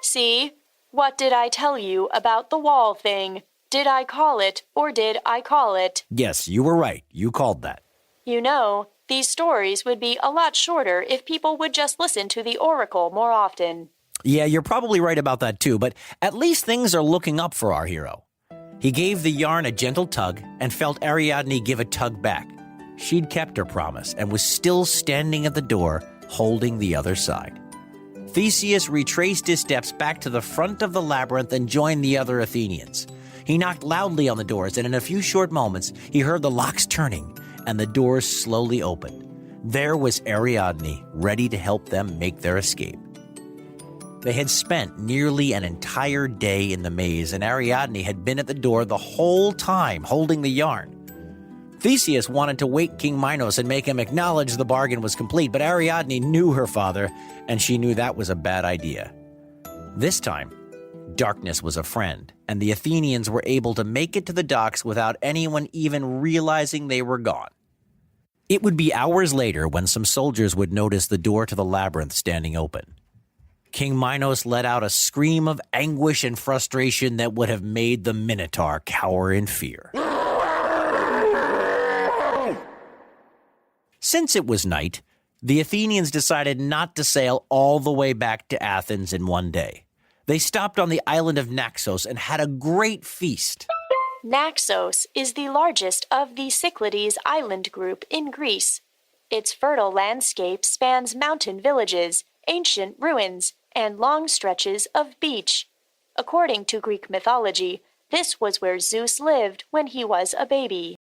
See? What did I tell you about the wall thing? Did I call it, or did I call it? Yes, you were right. You called that. You know, these stories would be a lot shorter if people would just listen to the oracle more often. Yeah, you're probably right about that too, but at least things are looking up for our hero. He gave the yarn a gentle tug and felt Ariadne give a tug back. She'd kept her promise and was still standing at the door, holding the other side. Theseus retraced his steps back to the front of the labyrinth and joined the other Athenians. He knocked loudly on the doors, and in a few short moments, he heard the locks turning and the doors slowly opened. There was Ariadne, ready to help them make their escape. They had spent nearly an entire day in the maze, and Ariadne had been at the door the whole time, holding the yarn. Theseus wanted to wake King Minos and make him acknowledge the bargain was complete, but Ariadne knew her father, and she knew that was a bad idea. This time, Darkness was a friend, and the Athenians were able to make it to the docks without anyone even realizing they were gone. It would be hours later when some soldiers would notice the door to the labyrinth standing open. King Minos let out a scream of anguish and frustration that would have made the Minotaur cower in fear. Since it was night, the Athenians decided not to sail all the way back to Athens in one day. They stopped on the island of Naxos and had a great feast. Naxos is the largest of the Cyclades island group in Greece. Its fertile landscape spans mountain villages, ancient ruins, and long stretches of beach. According to Greek mythology, this was where Zeus lived when he was a baby.